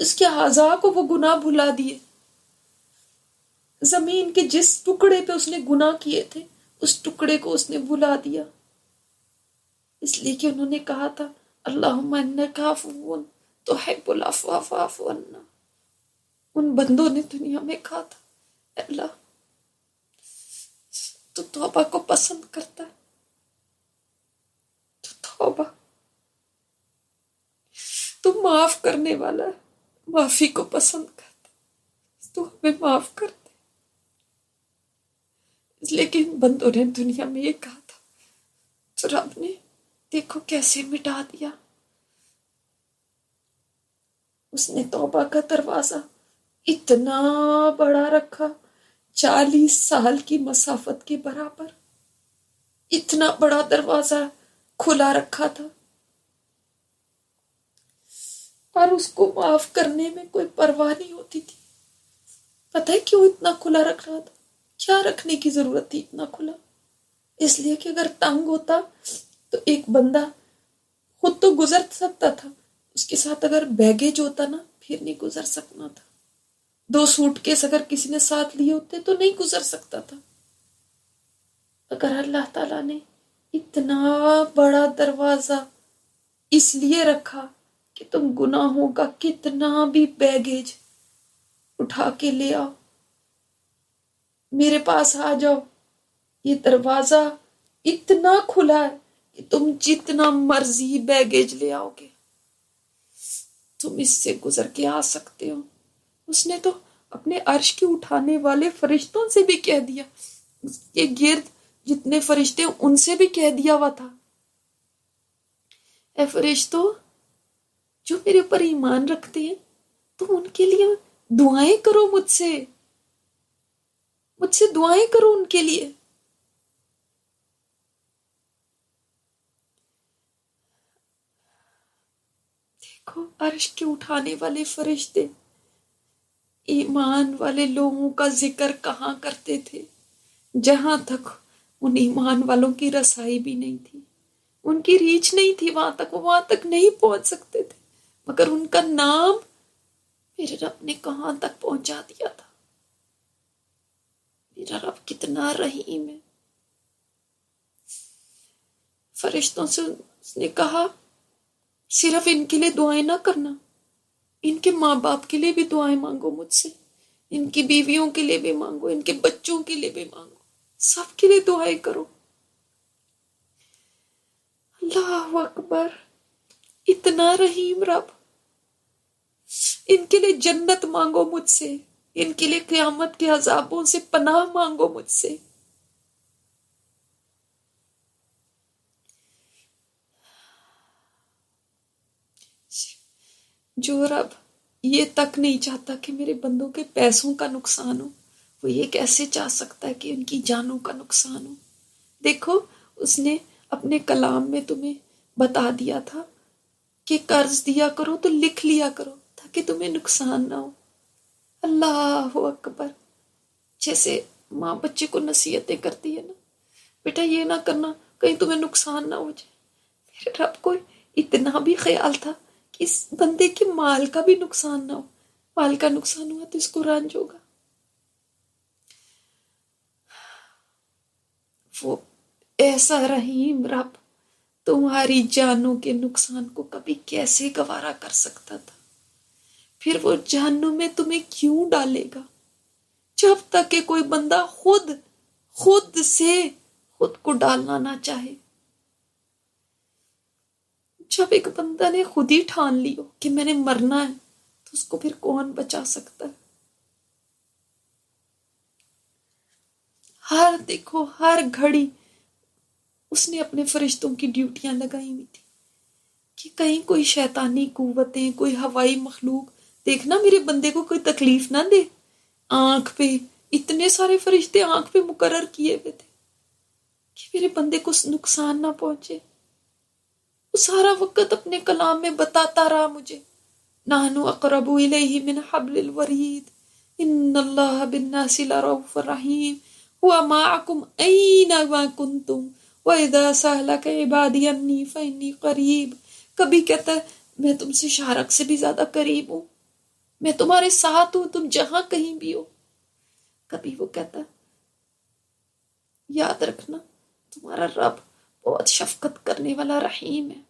اس کے اعضاء کو وہ گناہ بھلا دیے. زمین کے جس ٹکڑے پہ اس نے گناہ کیے تھے اس ٹکڑے کو اس نے بھلا دیا، اس لیے کہ انہوں نے کہا تھا اللہم انک عفو تحب العفو فاعف عنا. ان بندوں نے دنیا میں کہا تھا اے اللہ تو توبہ کو پسند کرتا ہے، تو توبہ تو معاف کرنے والا ہے، معافی کو پسند کرتا ہے، تو ہمیں معاف کر دے. اس لیے کہ ان بندوں نے دنیا میں یہ کہا تھا تو رب نے دیکھو کیسے مٹا دیا. اس نے توبہ کا دروازہ اتنا بڑا رکھا، 40 سال کی مسافت کے برابر اتنا بڑا دروازہ کھلا رکھا تھا، اور اس کو معاف کرنے میں کوئی پرواہ نہیں ہوتی تھی. پتہ ہے کیوں اتنا کھلا رکھ رہا تھا؟ کیا رکھنے کی ضرورت تھی اتنا کھلا؟ اس لیے کہ اگر تنگ ہوتا تو ایک بندہ خود تو گزر سکتا تھا، اس کے ساتھ اگر بیگیج ہوتا نا پھر نہیں گزر سکنا تھا. 2 سوٹ کیس اگر کسی نے ساتھ لیے ہوتے تو نہیں گزر سکتا تھا. اگر اللہ تعالیٰ نے اتنا بڑا دروازہ اس لیے رکھا کہ تم گناہوں کا کتنا بھی بیگیج اٹھا کے لے آؤ، میرے پاس آ جاؤ، یہ دروازہ اتنا کھلا ہے کہ تم جتنا مرضی بیگیج لے آؤ گے تم اس سے گزر کے آ سکتے ہو. اس نے تو اپنے عرش کے اٹھانے والے فرشتوں سے بھی کہہ دیا، اس کے گرد جتنے فرشتے ان سے بھی کہہ دیا ہوا تھا اے فرشتوں جو میرے اوپر ایمان رکھتے ہیں تم ان کے لیے دعائیں کرو، مجھ سے دعائیں کرو ان کے لیے. دیکھو عرش کے اٹھانے والے فرشتے ایمان والے لوگوں کا ذکر کہاں کرتے تھے، جہاں تک ان ایمان والوں کی رسائی بھی نہیں تھی، ان کی ریچ نہیں تھی وہاں تک، وہ وہاں تک نہیں پہنچ سکتے تھے، مگر ان کا نام میرے رب نے کہاں تک پہنچا دیا تھا. میرا رب کتنا رحیم ہے. فرشتوں سے اس نے کہا صرف ان کے لیے دعائیں نہ کرنا، ان کے ماں باپ کے لیے بھی دعائیں مانگو مجھ سے، ان کی بیویوں کے لیے بھی مانگو، ان کے بچوں کے لیے بھی مانگو، سب کے لیے دعائیں کرو. اللہ اکبر، اتنا رحیم رب. ان کے لیے جنت مانگو مجھ سے، ان کے لیے قیامت کے عذابوں سے پناہ مانگو مجھ سے. جو رب یہ تک نہیں چاہتا کہ میرے بندوں کے پیسوں کا نقصان ہو، وہ یہ کیسے چاہ سکتا ہے کہ ان کی جانوں کا نقصان ہو؟ دیکھو اس نے اپنے کلام میں تمہیں بتا دیا تھا کہ قرض دیا کرو تو لکھ لیا کرو تاکہ تمہیں نقصان نہ ہو. اللہ اکبر. جیسے ماں بچے کو نصیحتیں کرتی ہے نا، بیٹا یہ نہ کرنا کہیں تمہیں نقصان نہ ہو جائے. میرے رب کو اتنا بھی خیال تھا کہ اس بندے کے مال کا بھی نقصان نہ ہو، مال کا نقصان ہوا تو اس کو رنج ہوگا. وہ ایسا رحیم رب تمہاری جانوں کے نقصان کو کبھی کیسے گوارا کر سکتا تھا؟ پھر وہ جہنم میں تمہیں کیوں ڈالے گا جب تک کہ کوئی بندہ خود سے خود کو ڈالنا نہ چاہے. جب ایک بندہ نے خود ہی ٹھان لی ہو کہ میں نے مرنا ہے تو اس کو پھر کون بچا سکتا ہے؟ دیکھو ہر گھڑی اس نے اپنے فرشتوں کی ڈیوٹیاں لگائی ہوئی تھی کہ کہیں کوئی شیطانی قوتیں، کوئی ہوائی مخلوق دیکھنا میرے بندے کو کوئی تکلیف نہ دے. آنکھ پہ اتنے سارے فرشتے آنکھ پہ مقرر کیے ہوئے تھے کہ میرے بندے کو نقصان نہ پہنچے. وہ سارا وقت اپنے کلام میں بتاتا رہا مجھے نحن اقرب الیہ من حبل الورید ان اللہ بالناس لرؤوف رحیم هو معکم اینما کنتم وَإِذَا سَأَلَكَ عِبَادِي عَنِّي فَإِنِّي قَرِيبٌ. کبھی کہتا ہے میں تم سے شارک سے بھی زیادہ قریب ہوں، میں تمہارے ساتھ ہوں، تم جہاں کہیں بھی ہو. کبھی وہ کہتا یاد رکھنا تمہارا رب بہت شفقت کرنے والا رحیم ہے.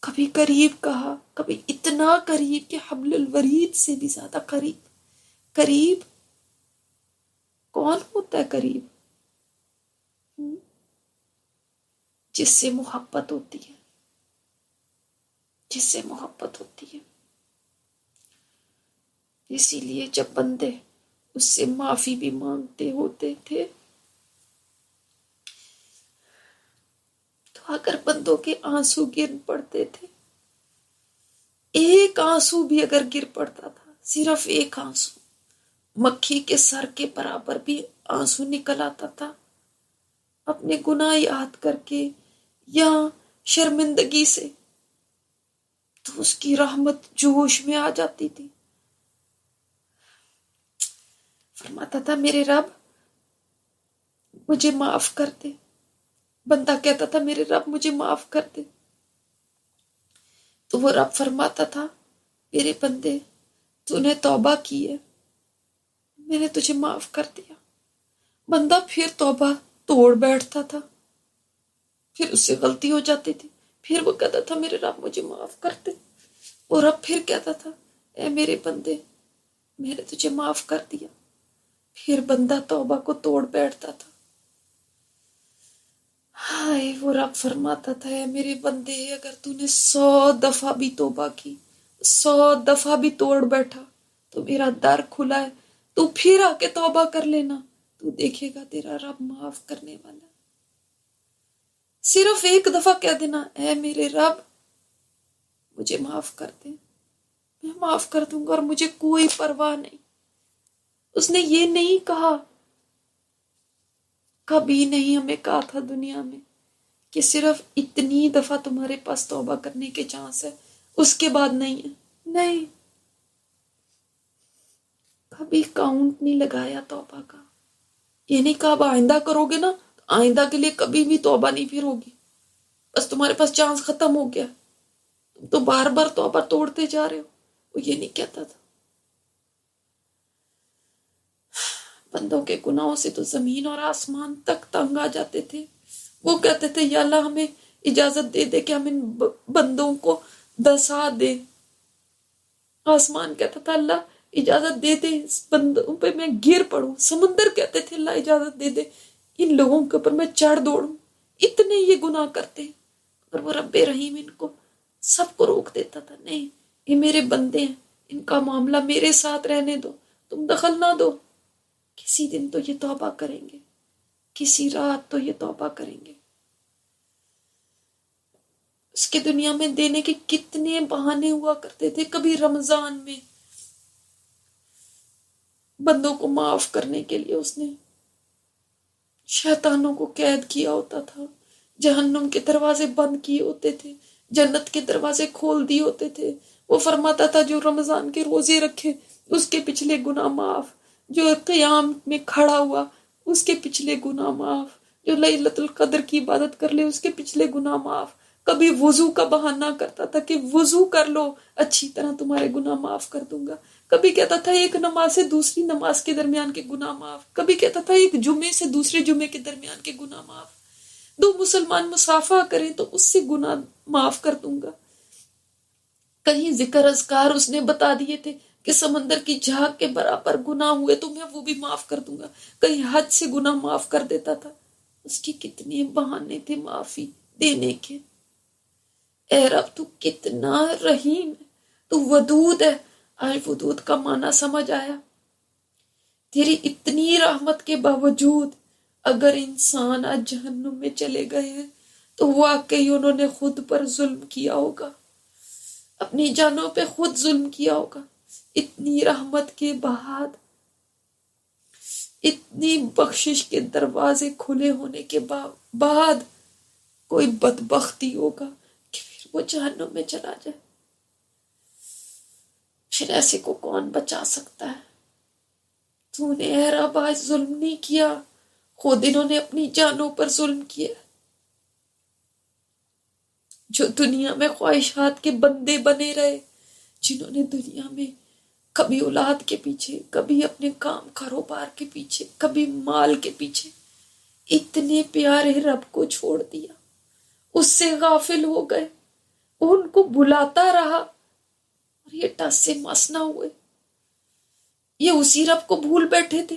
کبھی قریب کہا، کبھی اتنا قریب کہ حبل الورید سے بھی زیادہ قریب. قریب کون ہوتا ہے؟ قریب جس سے محبت ہوتی ہے، جس سے محبت ہوتی ہے. اسی لیے جب بندے اس سے معافی بھی مانگتے ہوتے تھے تو اگر بندوں کے آنسو گر پڑتے تھے، ایک آنسو بھی اگر گر پڑتا تھا، صرف ایک آنسو، مکھی کے سر کے برابر بھی آنسو نکل آتا تھا اپنے گناہ یاد کر کے یا شرمندگی سے، تو اس کی رحمت جوش میں آ جاتی تھی. فرماتا تھا میرے رب مجھے معاف کر دے. بندہ کہتا تھا میرے رب مجھے معاف کر دے، تو وہ رب فرماتا تھا میرے بندے تو نے توبہ کی ہے، میں نے تجھے معاف کر دیا. بندہ پھر توبہ توڑ بیٹھتا تھا، پھر اس سے غلطی ہو جاتی تھی، پھر وہ کہتا تھا میرے رب مجھے معاف کر دے. وہ رب پھر کہتا تھا اے میرے بندے میں نے تجھے معاف کر دیا. پھر بندہ توبہ کو توڑ بیٹھتا تھا. ہائے وہ رب فرماتا تھا اے میرے بندے اگر تو نے 100 دفعہ بھی توبہ کی، 100 دفعہ بھی توڑ بیٹھا تو میرا در کھلا ہے، تو پھر آ کے توبہ کر لینا، تو دیکھے گا تیرا رب معاف کرنے والا. صرف ایک دفعہ کہہ دینا اے میرے رب مجھے معاف کر دے، میں معاف کر دوں گا اور مجھے کوئی پرواہ نہیں. اس نے یہ نہیں کہا، کبھی نہیں ہمیں کہا تھا دنیا میں کہ صرف اتنی دفعہ تمہارے پاس توبہ کرنے کے چانس ہے، اس کے بعد نہیں ہے. نہیں، کبھی کاؤنٹ نہیں لگایا توبہ کا. یہ نہیں کہا اب آئندہ کرو گے نا تو آئندہ کے لیے کبھی بھی توبہ نہیں پھر ہوگی، بس تمہارے پاس چانس ختم ہو گیا، تم تو بار بار توبہ توڑتے جا رہے ہو. وہ یہ نہیں کہتا تھا. بندوں کے گناہوں سے تو زمین اور آسمان تک تنگ آ جاتے تھے. وہ کہتے تھے یا اللہ ہمیں اجازت دے دے کہ ہم ان بندوں کو دسا دے. آسمان کہتا تھا اللہ اجازت دے دے اس بندوں پہ میں گر پڑوں. سمندر کہتے تھے اللہ اجازت دے دے ان لوگوں کے اوپر میں چڑھ دوڑوں، اتنے یہ گناہ کرتے ہیں. اور وہ رب رحیم ان کو سب کو روک دیتا تھا، نہیں یہ میرے بندے ہیں، ان کا معاملہ میرے ساتھ رہنے دو، تم دخل نہ دو. کسی دن تو یہ توبہ کریں گے، کسی رات تو یہ توبہ کریں گے. اس کے دنیا میں دینے کے کتنے بہانے ہوا کرتے تھے. کبھی رمضان میں بندوں کو معاف کرنے کے لیے اس نے شیطانوں کو قید کیا ہوتا تھا، جہنم کے دروازے بند کیے ہوتے تھے، جنت کے دروازے کھول دیے ہوتے تھے. وہ فرماتا تھا جو رمضان کے روزے رکھے اس کے پچھلے گناہ معاف، جو قیام میں کھڑا ہوا اس کے پچھلے گناہ معاف، جو لیلۃ القدر کی عبادت کر لے اس کے پچھلے گناہ معاف. کبھی وضو کا بہانہ کرتا تھا کہ وضو کر لو اچھی طرح تمہارے گناہ معاف کر دوں گا. کبھی کہتا تھا ایک نماز سے دوسری نماز کے درمیان کے گناہ معاف. کبھی کہتا تھا ایک جمعے سے دوسرے جمعے کے درمیان کے گناہ معاف. 2 مسلمان مصافحہ کریں تو اس سے گناہ معاف کر دوں گا. کہیں ذکر اذکار اس نے بتا دیے تھے کہ سمندر کی جھاگ کے برابر گناہ ہوئے تو میں وہ بھی معاف کر دوں گا. کہیں حد سے گناہ معاف کر دیتا تھا. اس کی کتنے بہانے تھے معافی دینے کے. اے رب تو کتنا رحیم ہے، تو ودود ہے. آج ودود کا معنی سمجھ آیا. تیری اتنی رحمت کے باوجود اگر انسان آج جہنم میں چلے گئے ہیں تو واقعی انہوں نے خود پر ظلم کیا ہوگا، اپنی جانوں پہ خود ظلم کیا ہوگا. اتنی رحمت کے بعد، اتنی بخشش کے دروازے کھلے ہونے کے بعد کوئی بدبختی ہوگا کہ پھر وہ جہنم میں چلا جائے. پھر ایسے کو کون بچا سکتا ہے؟ تو نے اے رب آج ظلم نہیں کیا، خود انہوں نے اپنی جانوں پر ظلم کیا. جو دنیا میں خواہشات کے بندے بنے رہے، جنہوں نے دنیا میں کبھی اولاد کے پیچھے، کبھی اپنے کام کاروبار کے پیچھے، کبھی مال کے پیچھے اتنے پیارے رب کو چھوڑ دیا، اس سے غافل ہو گئے، ان کو بلاتا رہا اور یہ ٹس سے مس نہ ہوئے، یہ اسی رب کو بھول بیٹھے تھے۔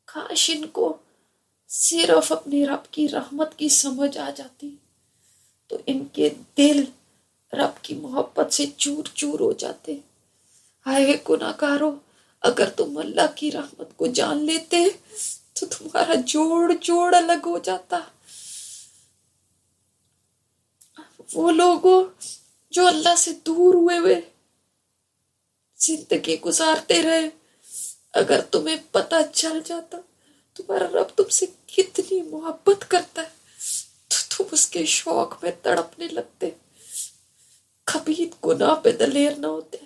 کاش ان کو صرف اپنے رب کی رحمت کی سمجھ آ جاتی تو ان کے دل رب کی محبت سے چور چور ہو جاتے۔ ہائے گناہ گارو، اگر تم اللہ کی رحمت کو جان لیتے تو تمہارا جوڑ جوڑ الگ ہو جاتا۔ وہ لوگوں جو اللہ سے دور ہوئے زندگی گزارتے رہے، اگر تمہیں پتہ چل جاتا تمہارا رب تم سے کتنی محبت کرتا ہے تو تم اس کے شوق میں تڑپنے لگتے، کبھی گناہ پہ دلیر نہ ہوتے،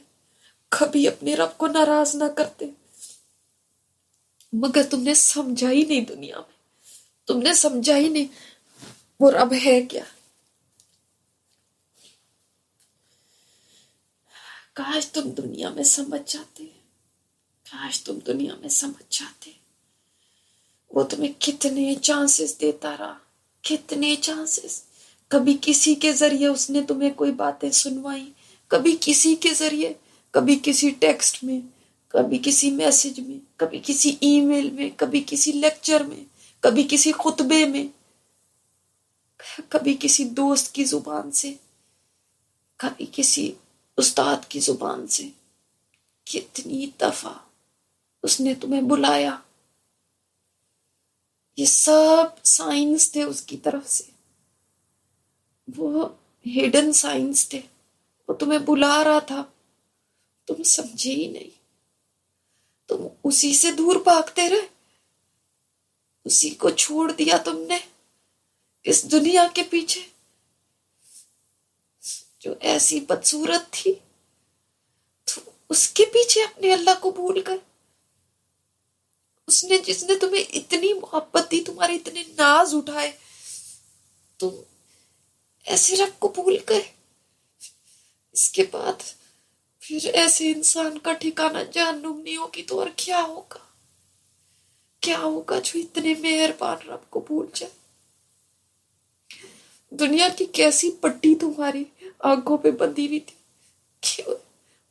کبھی اپنے رب کو ناراض نہ کرتے۔ مگر تم نے سمجھا ہی نہیں، دنیا میں تم نے سمجھا ہی نہیں وہ رب ہے کیا۔ کاش تم دنیا میں سمجھ جاتے، کاش تم دنیا میں سمجھ جاتے۔ وہ تمہیں کتنے چانسز دیتا رہا، کتنے چانسز۔ کبھی کسی کے ذریعے اس نے تمہیں کوئی باتیں سنوائی، کبھی کسی کے ذریعے، کبھی کسی ٹیکسٹ میں، کبھی کسی میسج میں، کبھی کسی ای میل میں، کبھی کسی لیکچر میں، کبھی کسی خطبے میں، کبھی کسی دوست کی زبان سے، کبھی کسی استاد کی زبان سے۔ کتنی دفعہ اس نے تمہیں بلایا، یہ سب سائنس تھے اس کی طرف سے، وہ ہڈن سائنس تھے، وہ تمہیں بلا رہا تھا، تم سمجھے ہی نہیں، تم اسی سے دور بھاگتے رہے، اسی کو چھوڑ دیا تم نے اس دنیا کے پیچھے جو ایسی بدصورت تھی، تو اس کے پیچھے اپنے اللہ کو بھول گئے۔ اس نے جس نے تمہیں اتنی محبت دی، تمہارے اتنے ناز اٹھائے، تم ایسے رب کو بھول گئے۔ اس کے بعد پھر ایسے انسان کا ٹھکانہ جہنم نہیں ہوگی تو اور کیا ہوگا؟ کیا ہوگا جو اتنے مہربان رب کو بھول جائے؟ دنیا کی کیسی پٹی تمہاری آنکھوں پہ بندھی ہوئی تھی کہ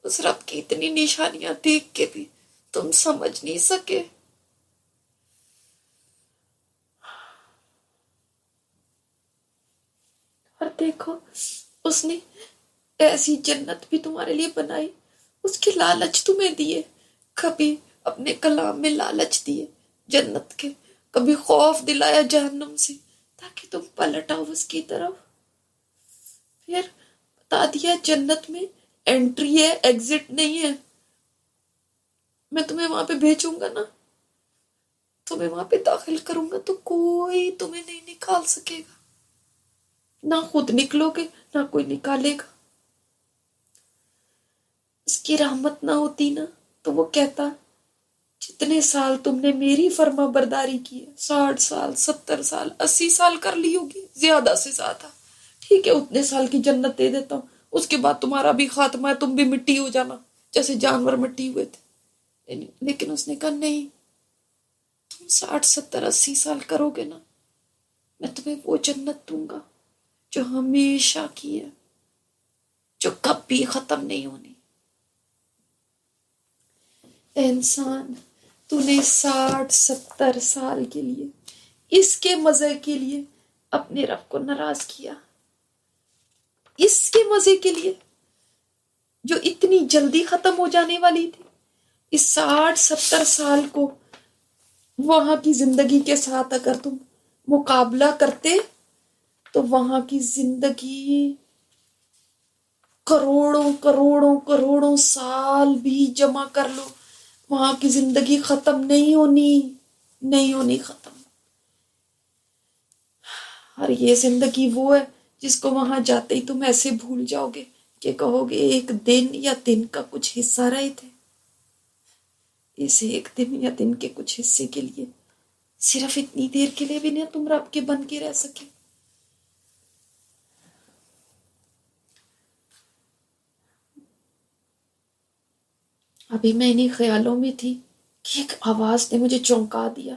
اس رب کی اتنی نشانیاں دیکھ کے بھی تم سمجھ نہیں سکے۔ اور دیکھو، اس نے ایسی جنت بھی تمہارے لیے بنائی، اس کے لالچ تمہیں دیے، کبھی اپنے کلام میں لالچ دیے جنت کے، کبھی خوف دلایا جہنم سے تاکہ تم پلٹ آؤ اس کی طرف، پھر بتا دیا جنت میں انٹری ہے، ایگزٹ نہیں ہے، میں تمہیں وہاں پہ بھیجوں گا نا، تمہیں وہاں پہ داخل کروں گا تو کوئی تمہیں نہیں نکال سکے گا، نہ خود نکلو گے نہ کوئی نکالے گا۔ اس کی رحمت نہ ہوتی نا تو وہ کہتا جتنے سال تم نے میری فرما برداری کی ہے، 60 سال، 70 سال، 80 سال کر لی ہوگی، زیادہ سے زیادہ، ٹھیک ہے اتنے سال کی جنت دے دیتا ہوں، اس کے بعد تمہارا بھی خاتمہ ہے، تم بھی مٹی ہو جانا جیسے جانور مٹی ہوئے تھے۔ لیکن اس نے کہا نہیں، تم 60 70 80 سال کرو گے نا، میں تمہیں وہ جنت دوں گا جو ہمیشہ کی ہے، جو کبھی ختم نہیں ہونی۔ اے انسان، تو نے 60 70 سال کے لیے، اس کے مزے کے لیے اپنے رب کو ناراض کیا، اس کے مزے کے لیے جو اتنی جلدی ختم ہو جانے والی تھی، اس 60 70 سال کو وہاں کی زندگی کے ساتھ اگر تم مقابلہ کرتے تو وہاں کی زندگی کروڑوں کروڑوں کروڑوں سال بھی جمع کر لو، وہاں کی زندگی ختم نہیں ہونی، نہیں ہونی ختم۔ اور یہ زندگی وہ ہے جس کو وہاں جاتے ہی تم ایسے بھول جاؤ گے کہ کہو گے ایک دن یا دن کا کچھ حصہ رہے تھے، اسے ایک دن یا دن کے کچھ حصے کے لیے، صرف اتنی دیر کے لیے بھی نہیں تم رب کے بن کے رہ سکے۔ ابھی میں انہیں خیالوں میں تھی کہ ایک آواز نے مجھے چونکا دیا.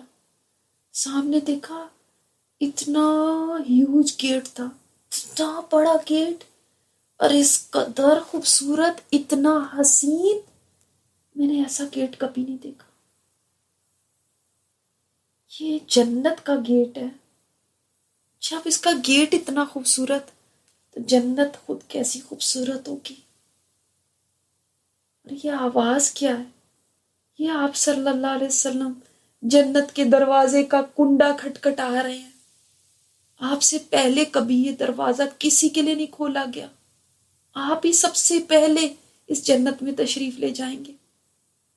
سامنے دیکھا، اتنا ہیوج گیٹ تھا، اتنا بڑا گیٹ، اور اس قدر خوبصورت، اتنا حسین. میں نے ایسا گیٹ کبھی نہیں دیکھا. یہ جنت کا گیٹ ہے. جب اس کا گیٹ اتنا خوبصورت تو جنت خود کیسی خوبصورت ہوگی. اور یہ آواز کیا ہے؟ یہ آپ صلی اللہ علیہ وسلم جنت کے دروازے کا کنڈا کھٹکھٹا رہے ہیں. آپ سے پہلے کبھی یہ دروازہ کسی کے لیے نہیں کھولا گیا. آپ ہی سب سے پہلے اس جنت میں تشریف لے جائیں گے.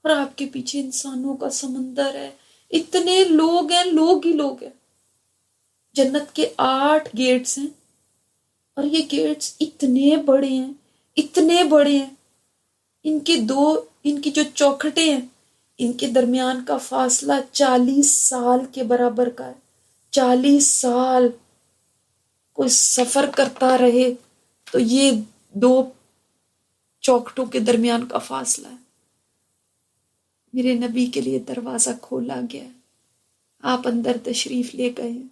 اور آپ کے پیچھے انسانوں کا سمندر ہے، اتنے لوگ ہیں، لوگ ہی لوگ ہیں. جنت کے 8 گیٹس ہیں، اور یہ گیٹس اتنے بڑے ہیں، اتنے بڑے ہیں. ان کی جو چوکھٹیں ہیں، ان کے درمیان کا فاصلہ 40 سال کے برابر کا ہے. 40 سال کوئی سفر کرتا رہے تو یہ 2 چوکھٹوں کے درمیان کا فاصلہ ہے. میرے نبی کے لیے دروازہ کھولا گیا ہے. آپ اندر تشریف لے گئے ہیں،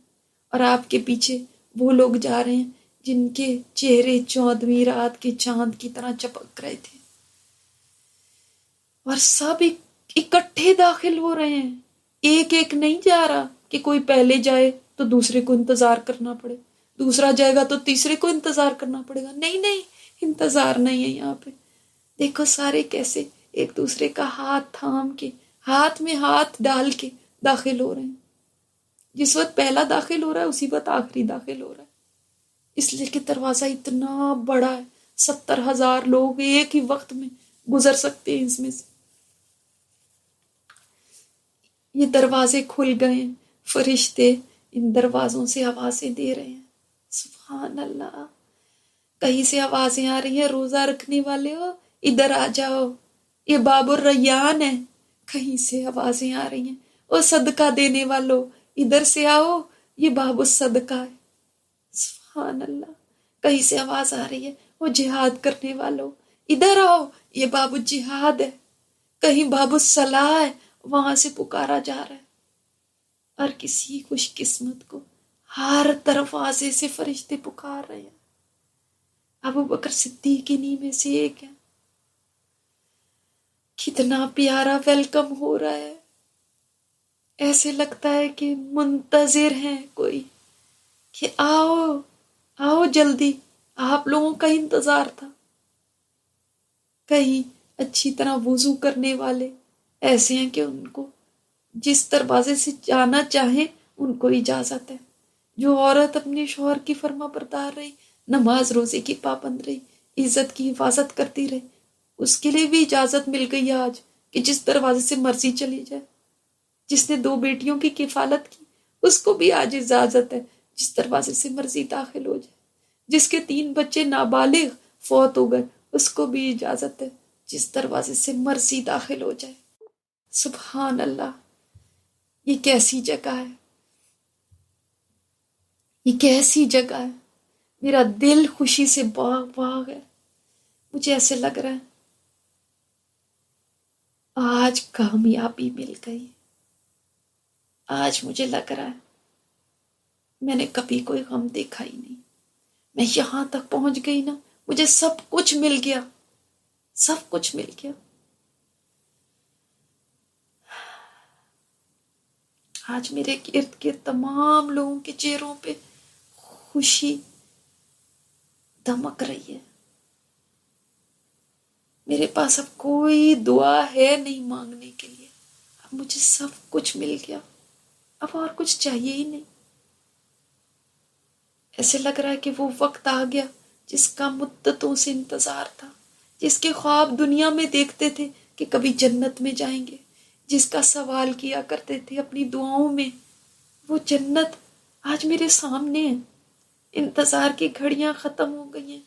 اور آپ کے پیچھے وہ لوگ جا رہے ہیں جن کے چہرے 14ویں رات کے چاند کی طرح چمک رہے تھے. اور سب اکٹھے داخل ہو رہے ہیں. ایک ایک نہیں جا رہا کہ کوئی پہلے جائے تو دوسرے کو انتظار کرنا پڑے، دوسرا جائے گا تو تیسرے کو انتظار کرنا پڑے گا. نہیں نہیں، انتظار نہیں ہے یہاں پہ. دیکھو سارے کیسے ایک دوسرے کا ہاتھ تھام کے، ہاتھ میں ہاتھ ڈال کے داخل ہو رہے ہیں. جس وقت پہلا داخل ہو رہا ہے اسی وقت آخری داخل ہو رہا ہے. اس لیے کہ دروازہ اتنا بڑا ہے، 70,000 لوگ ایک ہی وقت میں گزر سکتے ہیں اس میں سے. یہ دروازے کھل گئے ہیں، فرشتے ان دروازوں سے آوازیں دے رہے ہیں. سبحان اللہ. کہیں سے آوازیں آ رہی ہیں، روزہ رکھنے والے ہو ادھر آ جاؤ، یہ باب الریان ہے. کہیں سے آوازیں آ رہی ہیں، او صدقہ دینے والو ادھر سے آؤ، یہ باب الصدقہ ہے. سبحان اللہ. کہیں سے آواز آ رہی ہے، وہ جہاد کرنے والو ادھر آؤ، یہ باب الجہاد ہے. کہیں باب الصلاح ہے، وہاں سے پکارا جا رہا ہے. اور کسی خوش قسمت کو ہر دروازے سے فرشتے پکار رہے ہیں. ابو بکر صدیق انہی میں سے ایک ہے. کتنا پیارا ویلکم ہو رہا ہے. ایسے لگتا ہے کہ منتظر ہیں کوئی، کہ آؤ آؤ جلدی، آپ لوگوں کا انتظار تھا. کہیں اچھی طرح وضو کرنے والے ایسے ہیں کہ ان کو جس دروازے سے جانا چاہیں ان کو اجازت ہے. جو عورت اپنے شوہر کی فرما بردار رہی، نماز روزے کی پابند رہی، عزت کی حفاظت کرتی رہی، اس کے لیے بھی اجازت مل گئی آج کہ جس دروازے سے مرضی چلی جائے. جس نے 2 بیٹیوں کی کفالت کی اس کو بھی آج اجازت ہے جس دروازے سے مرضی داخل ہو جائے. جس کے 3 بچے نابالغ فوت ہو گئے اس کو بھی اجازت ہے جس دروازے سے مرضی داخل ہو جائے. سبحان اللہ. یہ کیسی جگہ ہے، یہ کیسی جگہ ہے. میرا دل خوشی سے باغ باغ ہے. مجھے ایسے لگ رہا ہے آج کامیابی مل گئی. آج مجھے لگ رہا ہے میں نے کبھی کوئی غم دیکھا ہی نہیں. میں یہاں تک پہنچ گئی نا، مجھے سب کچھ مل گیا، سب کچھ مل گیا. آج میرے ارد گرد تمام لوگوں کے چہروں پہ خوشی دمک رہی ہے. میرے پاس اب کوئی دعا ہے نہیں مانگنے کے لیے. اب مجھے سب کچھ مل گیا، اب اور کچھ چاہیے ہی نہیں. ایسے لگ رہا ہے کہ وہ وقت آ گیا جس کا مدتوں سے انتظار تھا، جس کے خواب دنیا میں دیکھتے تھے کہ کبھی جنت میں جائیں گے، جس کا سوال کیا کرتے تھے اپنی دعاؤں میں. وہ جنت آج میرے سامنے ہے. انتظار کی گھڑیاں ختم ہو گئی ہیں،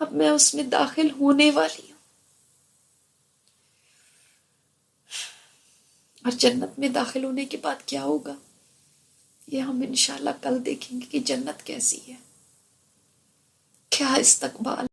اب میں اس میں داخل ہونے والی ہوں. اور جنت میں داخل ہونے کے بعد کیا ہوگا یہ ہم انشاءاللہ کل دیکھیں گے کہ جنت کیسی ہے، کیا استقبال